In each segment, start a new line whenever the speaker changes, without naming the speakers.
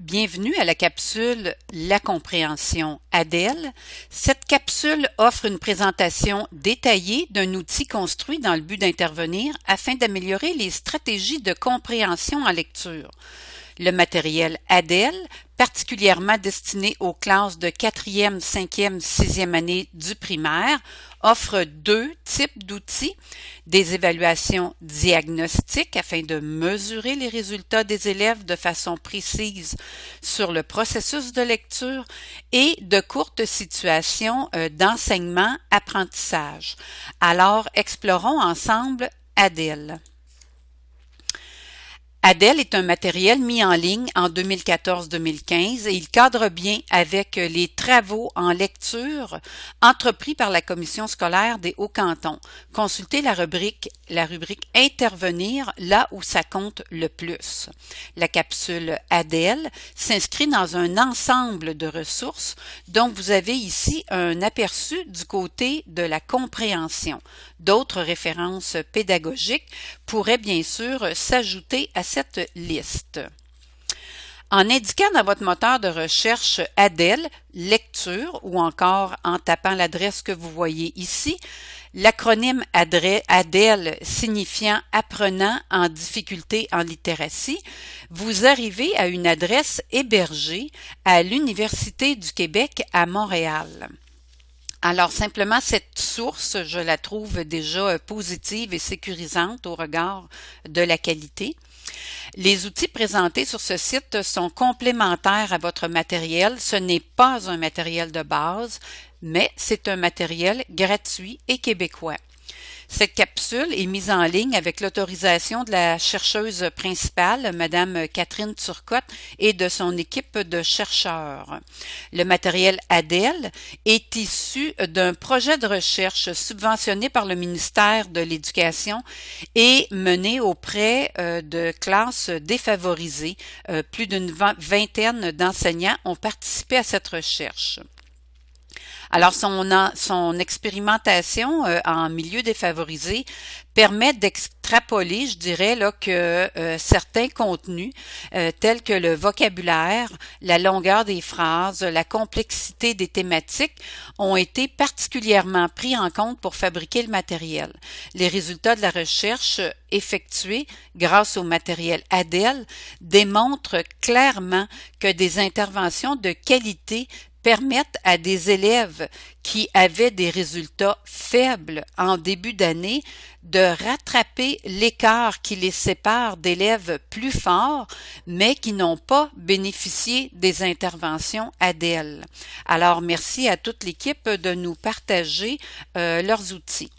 Bienvenue à la capsule La compréhension ADEL. Cette capsule offre une présentation détaillée d'un outil construit dans le but d'intervenir afin d'améliorer les stratégies de compréhension en lecture. Le matériel ADEL, particulièrement destiné aux classes de 4e, 5e, 6e année du primaire, offre deux types d'outils, des évaluations diagnostiques afin de mesurer les résultats des élèves de façon précise sur le processus de lecture et de courtes situations d'enseignement-apprentissage. Alors, explorons ensemble ADEL. ADEL est un matériel mis en ligne en 2014-2015 et il cadre bien avec les travaux en lecture entrepris par la Commission scolaire des Hauts-Cantons. Consultez la rubrique Intervenir là où ça compte le plus. La capsule ADEL s'inscrit dans un ensemble de ressources dont vous avez ici un aperçu du côté de la compréhension. D'autres références pédagogiques pourraient bien sûr s'ajouter à cette liste. En indiquant dans votre moteur de recherche ADEL, lecture ou encore en tapant l'adresse que vous voyez ici, l'acronyme ADEL signifiant apprenant en difficulté en littératie, vous arrivez à une adresse hébergée à l'Université du Québec à Montréal. Alors, simplement, cette source, je la trouve déjà positive et sécurisante au regard de la qualité. Les outils présentés sur ce site sont complémentaires à votre matériel. Ce n'est pas un matériel de base, mais c'est un matériel gratuit et québécois. Cette capsule est mise en ligne avec l'autorisation de la chercheuse principale, Madame Catherine Turcotte, et de son équipe de chercheurs. Le matériel ADEL est issu d'un projet de recherche subventionné par le ministère de l'Éducation et mené auprès de classes défavorisées. Plus d'une vingtaine d'enseignants ont participé à cette recherche. Alors, son expérimentation en milieu défavorisé permet d'extrapoler, je dirais, là, que certains contenus, tels que le vocabulaire, la longueur des phrases, la complexité des thématiques, ont été particulièrement pris en compte pour fabriquer le matériel. Les résultats de la recherche effectuée grâce au matériel ADEL démontrent clairement que des interventions de qualité permettent à des élèves qui avaient des résultats faibles en début d'année de rattraper l'écart qui les sépare d'élèves plus forts, mais qui n'ont pas bénéficié des interventions ADEL. Alors, merci à toute l'équipe de nous partager leurs outils.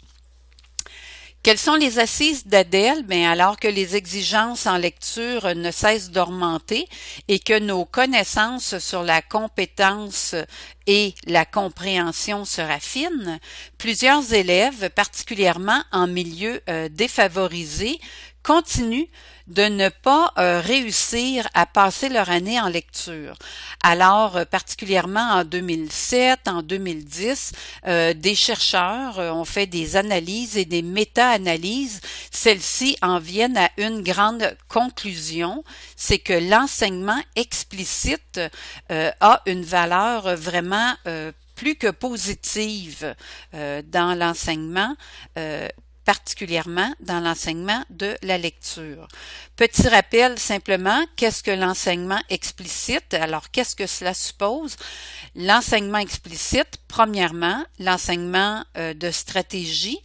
Quelles sont les assises d'ADEL? Bien, alors que les exigences en lecture ne cessent d'augmenter et que nos connaissances sur la compétence et la compréhension se raffinent, plusieurs élèves, particulièrement en milieu défavorisé, continuent de ne pas réussir à passer leur année en lecture. Alors, particulièrement en 2007, en 2010, des chercheurs ont fait des analyses et des méta-analyses. Celles-ci en viennent à une grande conclusion, c'est que l'enseignement explicite a une valeur vraiment plus que positive dans l'enseignement, particulièrement dans l'enseignement de la lecture. Petit rappel simplement, qu'est-ce que l'enseignement explicite? Alors, qu'est-ce que cela suppose? L'enseignement explicite, premièrement, l'enseignement de stratégies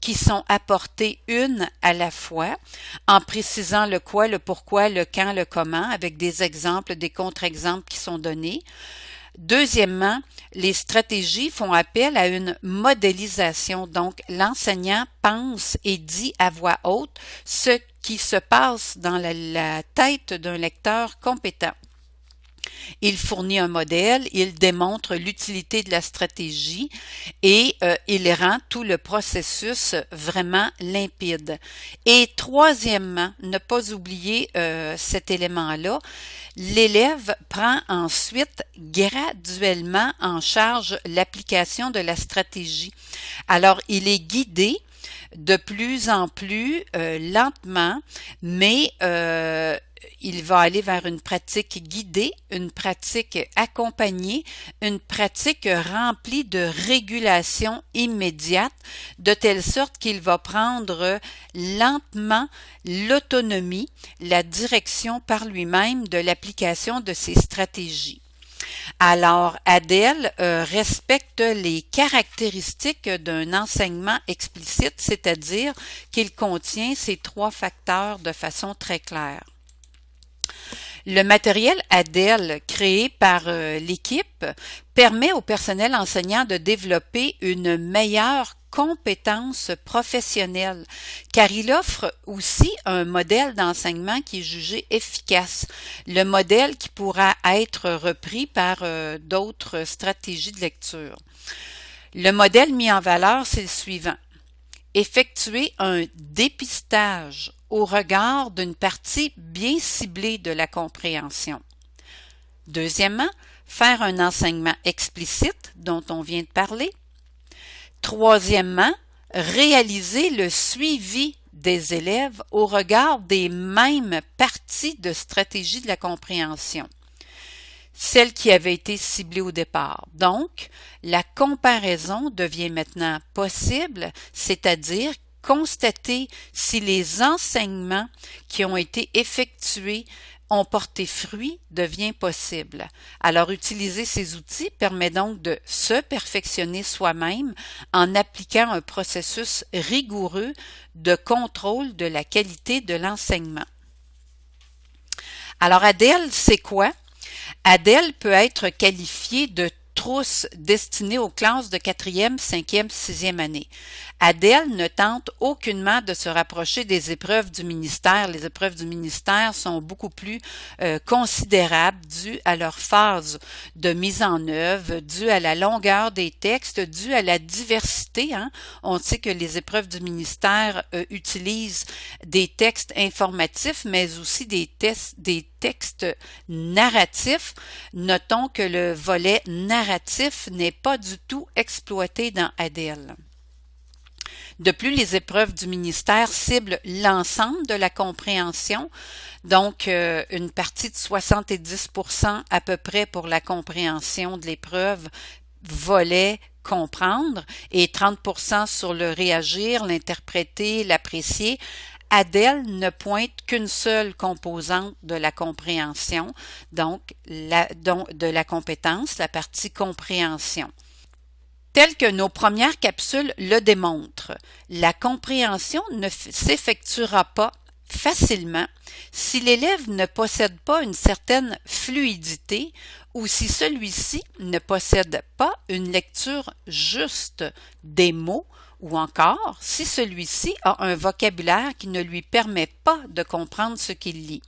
qui sont apportées une à la fois, en précisant le quoi, le pourquoi, le quand, le comment, avec des exemples, des contre-exemples qui sont donnés. Deuxièmement, les stratégies font appel à une modélisation. Donc, l'enseignant pense et dit à voix haute ce qui se passe dans la tête d'un lecteur compétent. Il fournit un modèle, il démontre l'utilité de la stratégie et il rend tout le processus vraiment limpide. Et troisièmement, ne pas oublier cet élément-là, l'élève prend ensuite graduellement en charge l'application de la stratégie. Alors, il est guidé de plus en plus lentement, mais il va aller vers une pratique guidée, une pratique accompagnée, une pratique remplie de régulation immédiate, de telle sorte qu'il va prendre lentement l'autonomie, la direction par lui-même de l'application de ses stratégies. Alors, Adèle respecte les caractéristiques d'un enseignement explicite, c'est-à-dire qu'il contient ces 3 facteurs de façon très claire. Le matériel Adèle créé par l'équipe permet au personnel enseignant de développer une meilleure compétence professionnelle, car il offre aussi un modèle d'enseignement qui est jugé efficace, le modèle qui pourra être repris par d'autres stratégies de lecture. Le modèle mis en valeur, c'est le suivant. Effectuer un dépistage au regard d'une partie bien ciblée de la compréhension. Deuxièmement, faire un enseignement explicite dont on vient de parler. Troisièmement, réaliser le suivi des élèves au regard des mêmes parties de stratégie de la compréhension, celle qui avait été ciblée au départ. Donc, la comparaison devient maintenant possible, c'est-à-dire constater si les enseignements qui ont été effectués ont porté fruit devient possible. Alors, utiliser ces outils permet donc de se perfectionner soi-même en appliquant un processus rigoureux de contrôle de la qualité de l'enseignement. Alors, Adèle, c'est quoi? Adèle peut être qualifiée de trousse destinée aux classes de 4e, 5e, 6e année. Adèle ne tente aucunement de se rapprocher des épreuves du ministère. Les épreuves du ministère sont beaucoup plus considérables dues à leur phase de mise en œuvre, dues à la longueur des textes, dues à la diversité. On sait que les épreuves du ministère utilisent des textes informatifs, mais aussi des textes narratifs. Notons que le volet narratif n'est pas du tout exploité dans Adèle. De plus, les épreuves du ministère ciblent l'ensemble de la compréhension, donc une partie de 70% à peu près pour la compréhension de l'épreuve, volet comprendre, et 30% sur le réagir, l'interpréter, l'apprécier. Adèle ne pointe qu'une seule composante de la compréhension, donc de la compétence, la partie compréhension. Tel que nos premières capsules le démontrent, la compréhension ne s'effectuera pas facilement si l'élève ne possède pas une certaine fluidité ou si celui-ci ne possède pas une lecture juste des mots ou encore si celui-ci a un vocabulaire qui ne lui permet pas de comprendre ce qu'il lit.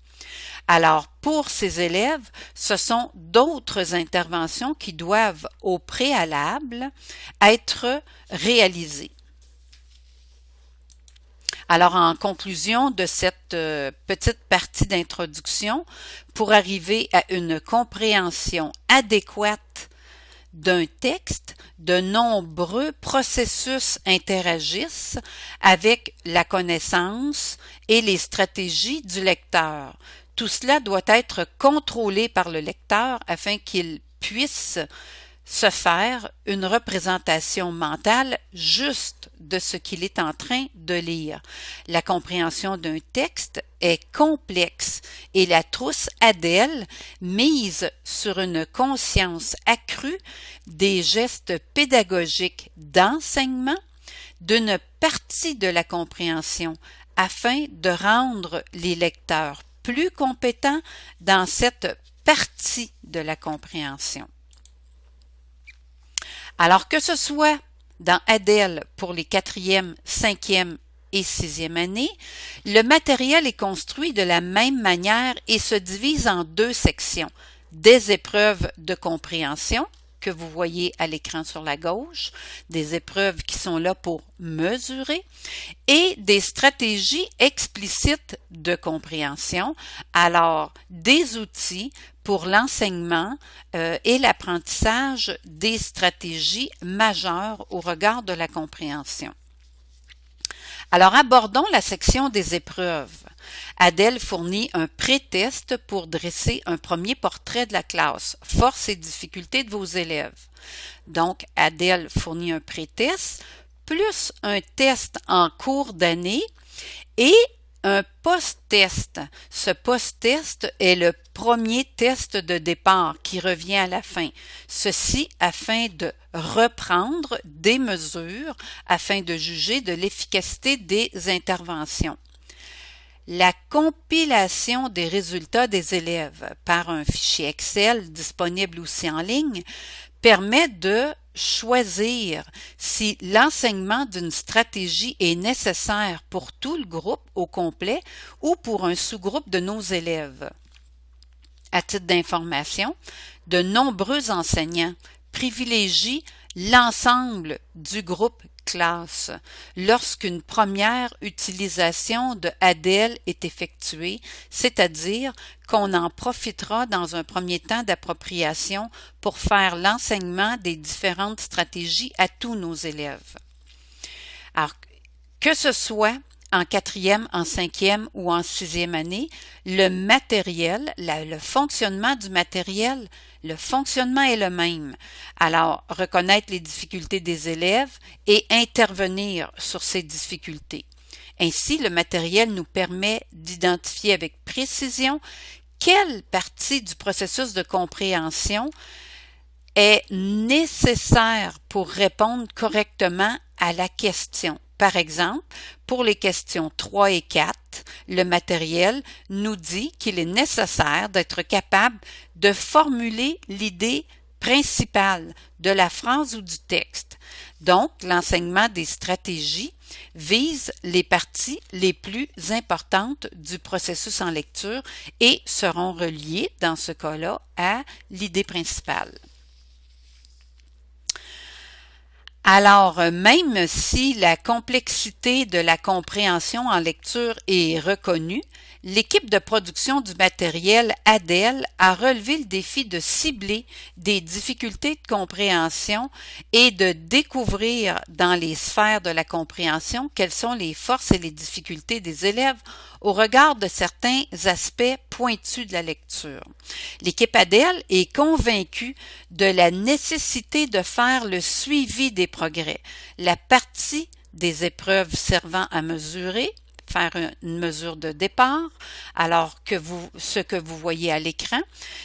Alors, pour ces élèves, ce sont d'autres interventions qui doivent, au préalable, être réalisées. Alors, en conclusion de cette petite partie d'introduction, pour arriver à une compréhension adéquate d'un texte, de nombreux processus interagissent avec la connaissance et les stratégies du lecteur. Tout cela doit être contrôlé par le lecteur afin qu'il puisse se faire une représentation mentale juste de ce qu'il est en train de lire. La compréhension d'un texte est complexe et la trousse Adèle mise sur une conscience accrue des gestes pédagogiques d'enseignement d'une partie de la compréhension afin de rendre les lecteurs plus compétents dans cette partie de la compréhension. Alors que ce soit dans Adèle pour les 4e, 5e et 6e années, le matériel est construit de la même manière et se divise en 2 sections, des épreuves de compréhension que vous voyez à l'écran sur la gauche, des épreuves qui sont là pour mesurer, et des stratégies explicites de compréhension, alors des outils pour l'enseignement et l'apprentissage des stratégies majeures au regard de la compréhension. Alors, abordons la section des épreuves. Adèle fournit un pré-test pour dresser un premier portrait de la classe. Forces et difficultés de vos élèves. Donc, Adèle fournit un pré-test, plus un test en cours d'année et un post-test. Ce post-test est le premier test de départ qui revient à la fin. Ceci afin de reprendre des mesures afin de juger de l'efficacité des interventions. La compilation des résultats des élèves par un fichier Excel disponible aussi en ligne permet de choisir si l'enseignement d'une stratégie est nécessaire pour tout le groupe au complet ou pour un sous-groupe de nos élèves. À titre d'information, de nombreux enseignants privilégient l'ensemble du groupe classe lorsqu'une première utilisation de Adèle est effectuée, c'est-à-dire qu'on en profitera dans un premier temps d'appropriation pour faire l'enseignement des différentes stratégies à tous nos élèves. Alors, que ce soit en 4e, en 5e ou en 6e année, le matériel, le fonctionnement du matériel, le fonctionnement est le même. Alors, reconnaître les difficultés des élèves et intervenir sur ces difficultés. Ainsi, le matériel nous permet d'identifier avec précision quelle partie du processus de compréhension est nécessaire pour répondre correctement à la question. Par exemple, pour les questions 3 et 4, le matériel nous dit qu'il est nécessaire d'être capable de formuler l'idée principale de la phrase ou du texte. Donc, l'enseignement des stratégies vise les parties les plus importantes du processus en lecture et seront reliées, dans ce cas-là, à l'idée principale. Alors, même si la complexité de la compréhension en lecture est reconnue, l'équipe de production du matériel Adèle a relevé le défi de cibler des difficultés de compréhension et de découvrir dans les sphères de la compréhension quelles sont les forces et les difficultés des élèves au regard de certains aspects pointus de la lecture. L'équipe Adèle est convaincue de la nécessité de faire le suivi des progrès, la partie des épreuves servant à mesurer, faire une mesure de départ, alors que ce que vous voyez à l'écran,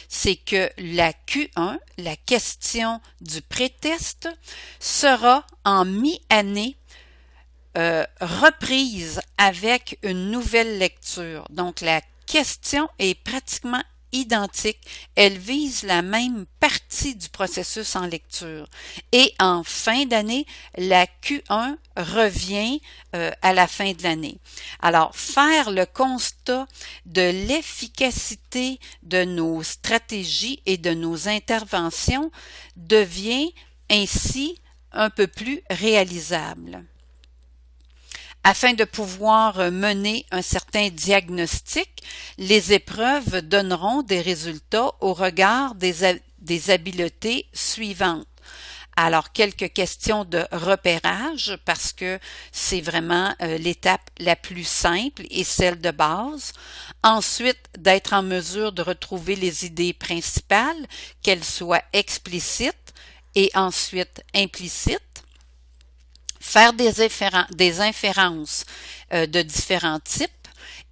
c'est que la Q1, la question du pré-test, sera en mi-année reprise avec une nouvelle lecture. Donc, la question est pratiquement identique. Elle vise la même partie du processus en lecture. Et en fin d'année, la Q1 revient à la fin de l'année. Alors, faire le constat de l'efficacité de nos stratégies et de nos interventions devient ainsi un peu plus réalisable. Afin de pouvoir mener un certain diagnostic, les épreuves donneront des résultats au regard des habiletés suivantes. Alors, quelques questions de repérage parce que c'est vraiment l'étape la plus simple et celle de base. Ensuite, d'être en mesure de retrouver les idées principales, qu'elles soient explicites et ensuite implicites. Faire des inférences de différents types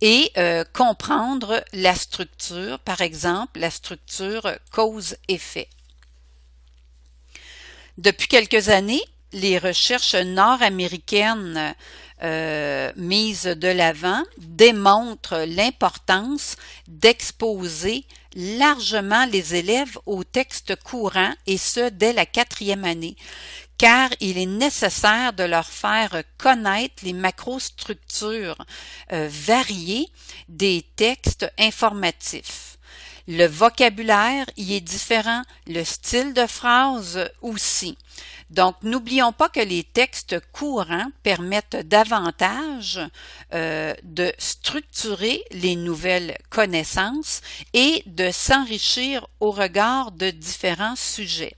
et comprendre la structure, par exemple la structure cause-effet. Depuis quelques années, les recherches nord-américaines mises de l'avant démontrent l'importance d'exposer largement les élèves aux textes courants et ce dès la 4e année, car il est nécessaire de leur faire connaître les macrostructures variées des textes informatifs. Le vocabulaire y est différent, le style de phrase aussi. Donc, n'oublions pas que les textes courants permettent davantage de structurer les nouvelles connaissances et de s'enrichir au regard de différents sujets.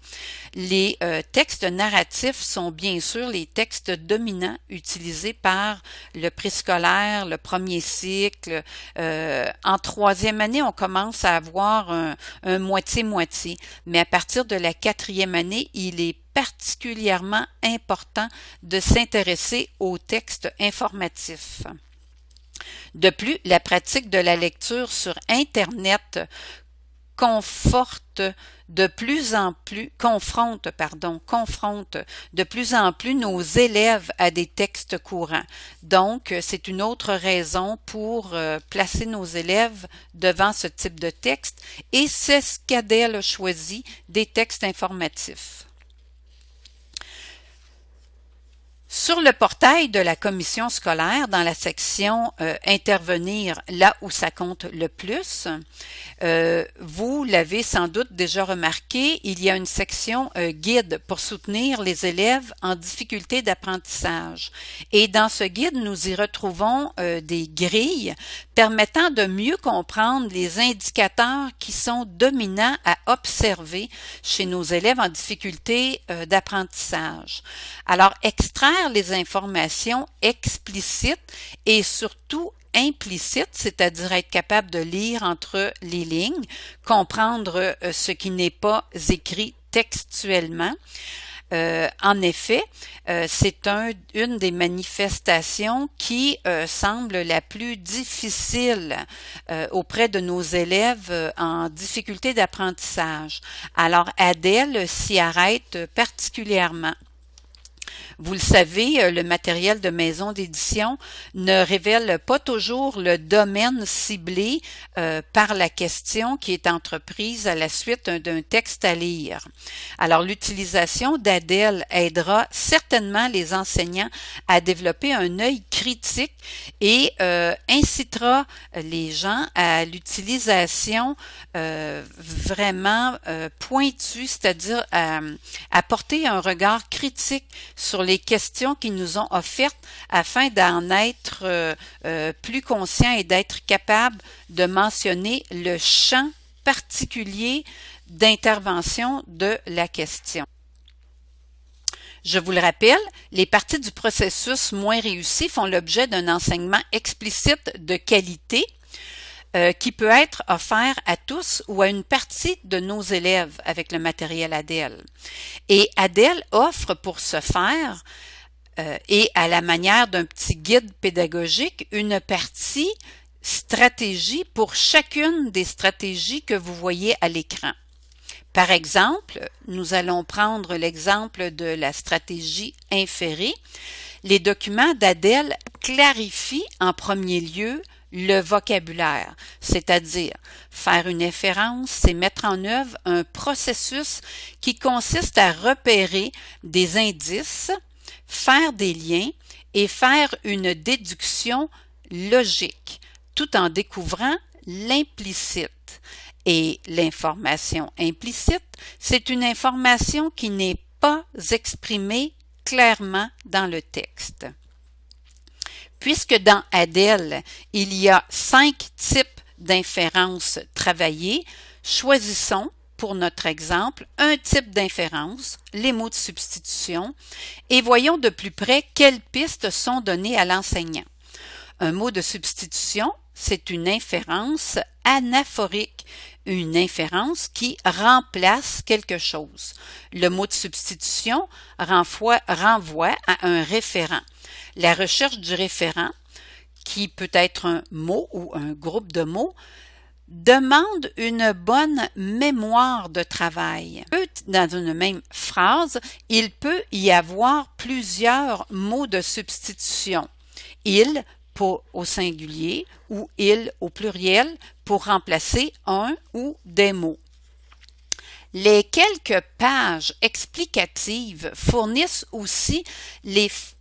Les textes narratifs sont bien sûr les textes dominants utilisés par le préscolaire, le premier cycle. En troisième année, on commence à avoir un moitié-moitié, mais à partir de la quatrième année, il est particulièrement important de s'intéresser aux textes informatifs. De plus, la pratique de la lecture sur Internet confronte de plus en plus nos élèves à des textes courants. Donc, c'est une autre raison pour placer nos élèves devant ce type de texte et c'est ce qu'Adèle a choisi, des textes informatifs. Sur le portail de la commission scolaire, dans la section Intervenir là où ça compte le plus, vous l'avez sans doute déjà remarqué, il y a une section guide pour soutenir les élèves en difficulté d'apprentissage. Et dans ce guide, nous y retrouvons des grilles permettant de mieux comprendre les indicateurs qui sont dominants à observer chez nos élèves en difficulté d'apprentissage. Alors, extraire les informations explicites et surtout implicites, c'est-à-dire être capable de lire entre les lignes, comprendre ce qui n'est pas écrit textuellement. En effet, c'est une des manifestations qui semble la plus difficile auprès de nos élèves en difficulté d'apprentissage. Alors, Adèle s'y arrête particulièrement. Vous le savez, le matériel de maison d'édition ne révèle pas toujours le domaine ciblé par la question qui est entreprise à la suite d'un texte à lire. Alors, l'utilisation d'Adèle aidera certainement les enseignants à développer un œil critique et incitera les gens à l'utilisation vraiment pointue, c'est-à-dire à porter un regard critique sur les questions qu'ils nous ont offertes afin d'en être plus conscients et d'être capables de mentionner le champ particulier d'intervention de la question. Je vous le rappelle, les parties du processus moins réussies font l'objet d'un enseignement explicite de qualité qui peut être offert à tous ou à une partie de nos élèves avec le matériel Adèle. Et Adèle offre pour ce faire, et à la manière d'un petit guide pédagogique, une partie stratégie pour chacune des stratégies que vous voyez à l'écran. Par exemple, nous allons prendre l'exemple de la stratégie inférée. Les documents d'Adèle clarifient en premier lieu le vocabulaire, c'est-à-dire faire une inférence, c'est mettre en œuvre un processus qui consiste à repérer des indices, faire des liens et faire une déduction logique, tout en découvrant l'implicite. Et l'information implicite, c'est une information qui n'est pas exprimée clairement dans le texte. Puisque dans Adèle, il y a 5 types d'inférences travaillées, choisissons pour notre exemple un type d'inférence, les mots de substitution, et voyons de plus près quelles pistes sont données à l'enseignant. Un mot de substitution, c'est une inférence anaphorique, une inférence qui remplace quelque chose. Le mot de substitution renvoie à un référent. La recherche du référent, qui peut être un mot ou un groupe de mots, demande une bonne mémoire de travail. Dans une même phrase, il peut y avoir plusieurs mots de substitution. Il au singulier ou il au pluriel pour remplacer un ou des mots. Les quelques pages explicatives fournissent aussi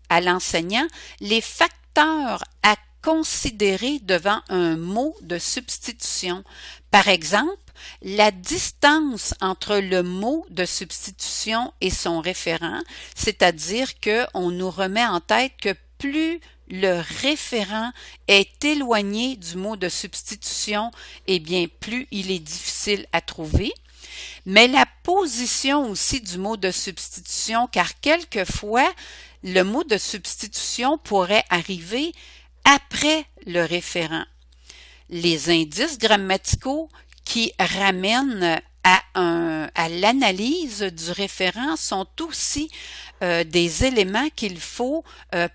à l'enseignant les facteurs à considérer devant un mot de substitution. Par exemple, la distance entre le mot de substitution et son référent, c'est-à-dire qu'on nous remet en tête que plus le référent est éloigné du mot de substitution, eh bien plus il est difficile à trouver. Mais la position aussi du mot de substitution, car quelquefois, le mot de substitution pourrait arriver après le référent. Les indices grammaticaux qui ramènent à l'analyse du référent sont aussi des éléments qu'il faut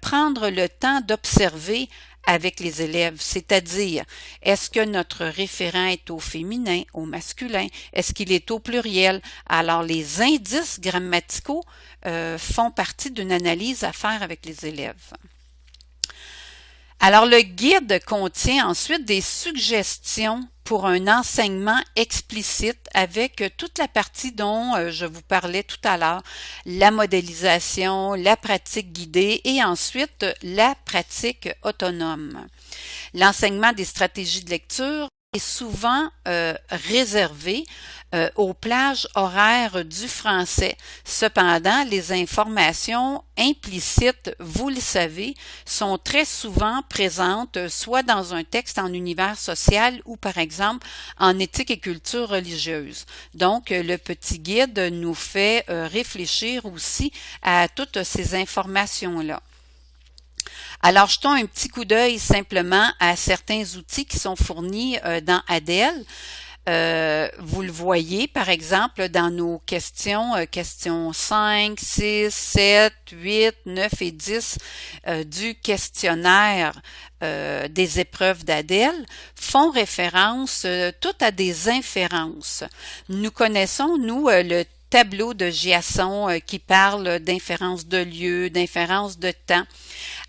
prendre le temps d'observer avec les élèves, c'est-à-dire, est-ce que notre référent est au féminin, au masculin, est-ce qu'il est au pluriel? Alors, les indices grammaticaux font partie d'une analyse à faire avec les élèves. Alors, le guide contient ensuite des suggestions pour un enseignement explicite avec toute la partie dont je vous parlais tout à l'heure, la modélisation, la pratique guidée et ensuite la pratique autonome. L'enseignement des stratégies de lecture est souvent réservé aux plages horaires du français. Cependant, les informations implicites, vous le savez, sont très souvent présentes soit dans un texte en univers social ou par exemple en éthique et culture religieuse. Donc, le petit guide nous fait réfléchir aussi à toutes ces informations-là. Alors, jetons un petit coup d'œil simplement à certains outils qui sont fournis dans ADEL. Vous le voyez, par exemple, dans nos questions, questions 5, 6, 7, 8, 9 et 10 du questionnaire des épreuves d'ADEL, font référence toutes à des inférences. Nous connaissons, nous, le tableau de Giasson qui parle d'inférence de lieu, d'inférence de temps.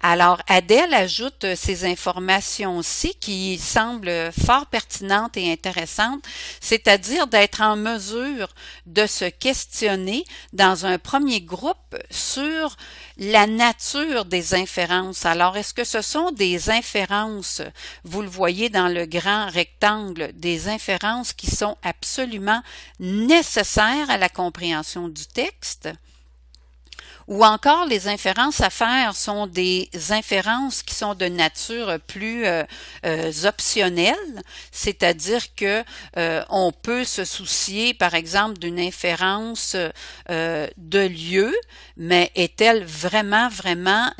Alors, ADEL ajoute ces informations-ci qui semblent fort pertinentes et intéressantes, c'est-à-dire d'être en mesure de se questionner dans un premier groupe sur la nature des inférences. Alors, est-ce que ce sont des inférences, vous le voyez dans le grand rectangle, des inférences qui sont absolument nécessaires à la compréhension du texte? Ou encore, les inférences à faire sont des inférences qui sont de nature plus optionnelle, c'est-à-dire que on peut se soucier, par exemple, d'une inférence de lieu, mais est-elle vraiment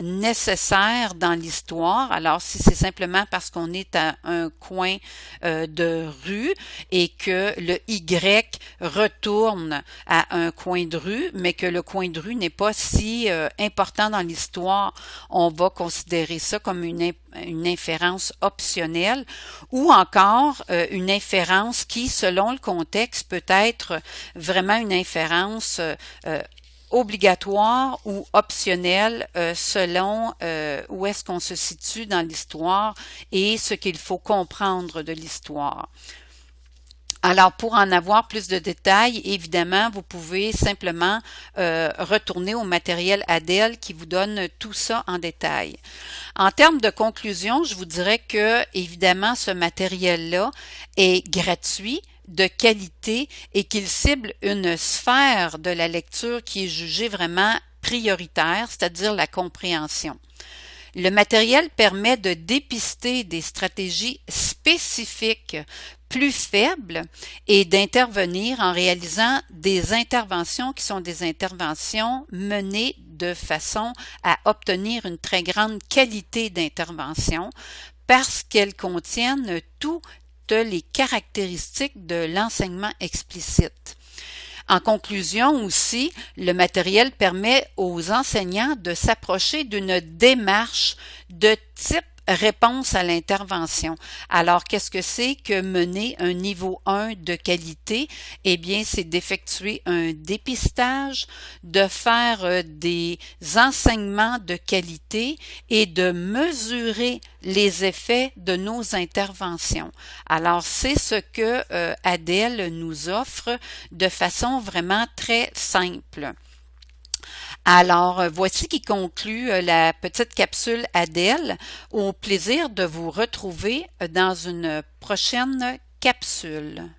nécessaire dans l'histoire? Alors, si c'est simplement parce qu'on est à un coin de rue et que le Y retourne à un coin de rue, mais que le coin de rue n'est pas si important dans l'histoire, on va considérer ça comme une inférence optionnelle ou encore une inférence qui, selon le contexte, peut être vraiment une inférence obligatoire ou optionnelle selon où est-ce qu'on se situe dans l'histoire et ce qu'il faut comprendre de l'histoire. Alors, pour en avoir plus de détails, évidemment, vous pouvez simplement retourner au matériel ADEL qui vous donne tout ça en détail. En termes de conclusion, je vous dirais que, évidemment, ce matériel-là est gratuit, de qualité et qu'il cible une sphère de la lecture qui est jugée vraiment prioritaire, c'est-à-dire la compréhension. Le matériel permet de dépister des stratégies spécifiques plus faibles et d'intervenir en réalisant des interventions qui sont des interventions menées de façon à obtenir une très grande qualité d'intervention parce qu'elles contiennent toutes les caractéristiques de l'enseignement explicite. En conclusion aussi, le matériel permet aux enseignants de s'approcher d'une démarche de type réponse à l'intervention. Alors, qu'est-ce que c'est que mener un niveau 1 de qualité? Eh bien, c'est d'effectuer un dépistage, de faire des enseignements de qualité et de mesurer les effets de nos interventions. Alors, c'est ce que ADEL nous offre de façon vraiment très simple. Alors, voici qui conclut la petite capsule Adèle. Au plaisir de vous retrouver dans une prochaine capsule.